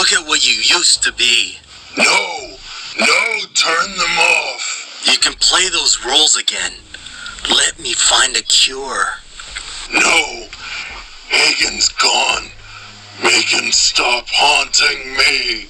Look at what you used to be. No, turn them off. You can play those roles again. Let me find a cure. No, Hagen's gone. Make him stop haunting me.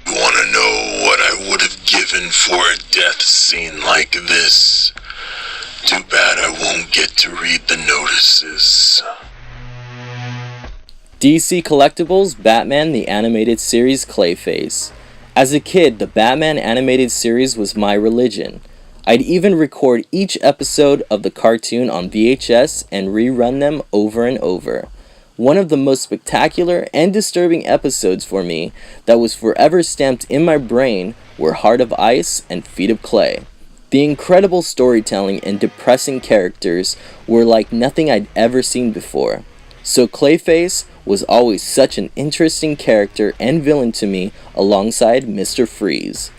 You wanna know what I would have given for a death scene like this? Too bad I won't get to read the notices. DC Collectibles Batman the Animated Series Clayface. As a kid, the Batman animated series was my religion. I'd even record each episode of the cartoon on VHS and rerun them over and over. One of the most spectacular and disturbing episodes for me that was forever stamped in my brain were Heart of Ice and Feet of Clay. The incredible storytelling and depressing characters were like nothing I'd ever seen before. So Clayface was always such an interesting character and villain to me alongside Mr. Freeze.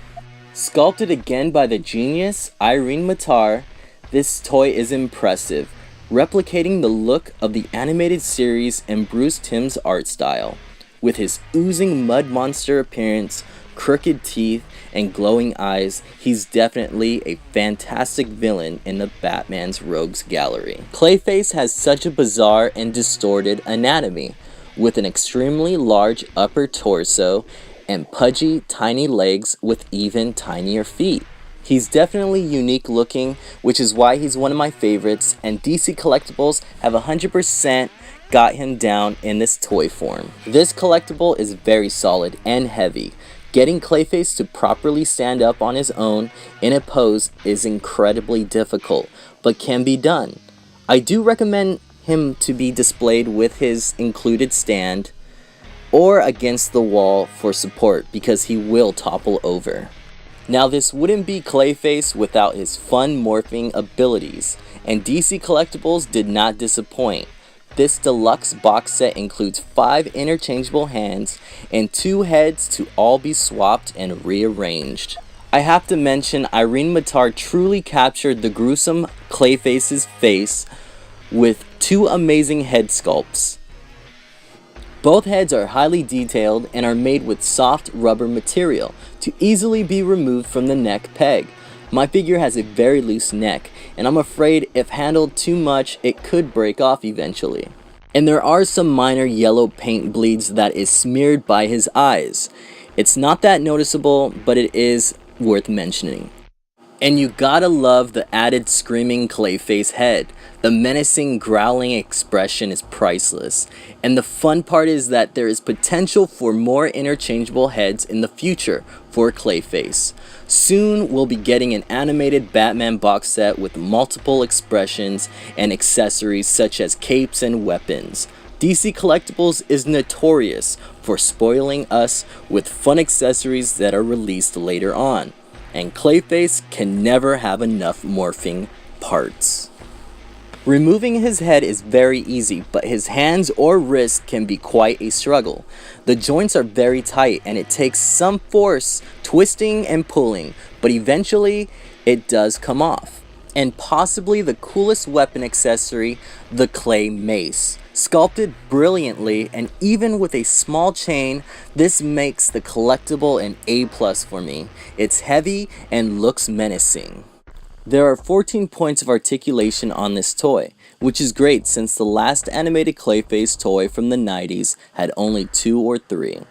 Sculpted again by the genius Irene Matar, this toy is impressive, replicating the look of the animated series and Bruce Timm's art style. With his oozing mud monster appearance, crooked teeth, and glowing eyes, he's definitely a fantastic villain in the Batman's Rogues Gallery. Clayface has such a bizarre and distorted anatomy, with an extremely large upper torso and pudgy, tiny legs with even tinier feet. He's definitely unique looking, which is why he's one of my favorites, and DC Collectibles have 100% got him down in this toy form. This collectible is very solid and heavy. Getting Clayface to properly stand up on his own in a pose is incredibly difficult, but can be done. I do recommend him to be displayed with his included stand or against the wall for support because he will topple over. Now this wouldn't be Clayface without his fun morphing abilities, and DC Collectibles did not disappoint. This deluxe box set includes 5 interchangeable hands and 2 heads to all be swapped and rearranged. I have to mention Irene Matar truly captured the gruesome Clayface's face with 2 amazing head sculpts. Both heads are highly detailed and are made with soft rubber material to easily be removed from the neck peg. My figure has a very loose neck, and I'm afraid if handled too much, it could break off eventually. And there are some minor yellow paint bleeds that is smeared by his eyes. It's not that noticeable, but it is worth mentioning. And you gotta love the added screaming Clayface head. The menacing growling expression is priceless. And the fun part is that there is potential for more interchangeable heads in the future for Clayface. Soon we'll be getting an animated Batman box set with multiple expressions and accessories such as capes and weapons. DC Collectibles is notorious for spoiling us with fun accessories that are released later on. And Clayface can never have enough morphing parts. Removing his head is very easy, but his hands or wrists can be quite a struggle. The joints are very tight and it takes some force twisting and pulling, but eventually it does come off. And possibly the coolest weapon accessory, the clay mace. Sculpted brilliantly and even with a small chain, this makes the collectible an A+ for me. It's heavy and looks menacing. There are 14 points of articulation on this toy, which is great since the last animated Clayface toy from the 90s had only 2 or 3.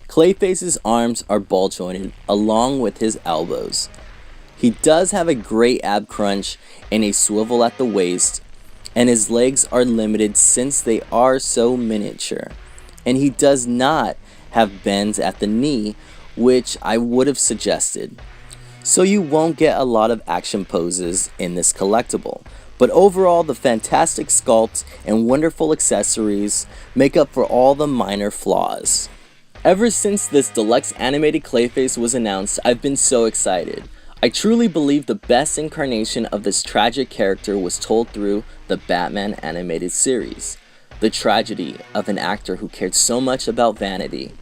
Clayface's arms are ball jointed along with his elbows. He does have a great ab crunch and a swivel at the waist, and his legs are limited since they are so miniature. And he does not have bends at the knee, which I would have suggested. So you won't get a lot of action poses in this collectible. But overall, the fantastic sculpt and wonderful accessories make up for all the minor flaws. Ever since this deluxe animated Clayface was announced, I've been so excited. I truly believe the best incarnation of this tragic character was told through the Batman animated series. The tragedy of an actor who cared so much about vanity,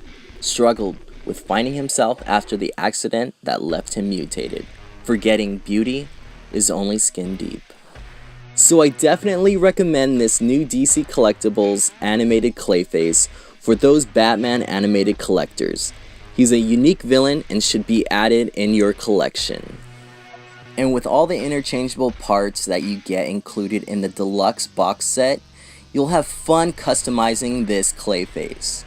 struggled with finding himself after the accident that left him mutated, forgetting beauty is only skin deep. So I definitely recommend this new DC Collectibles animated Clayface for those Batman animated collectors. He's a unique villain and should be added in your collection. And with all the interchangeable parts that you get included in the deluxe box set, you'll have fun customizing this Clayface.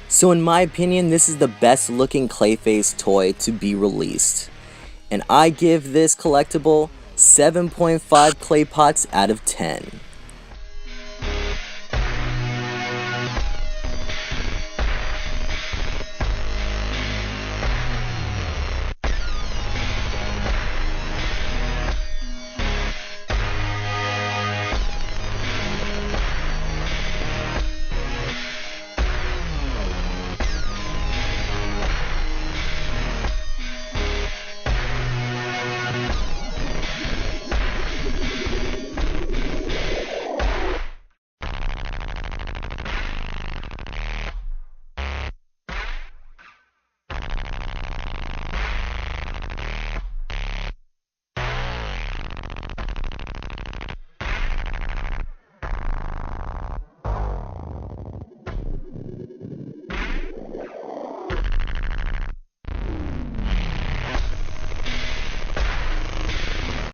So in my opinion, this is the best looking Clayface toy to be released. And I give this collectible 7.5 clay pots out of 10.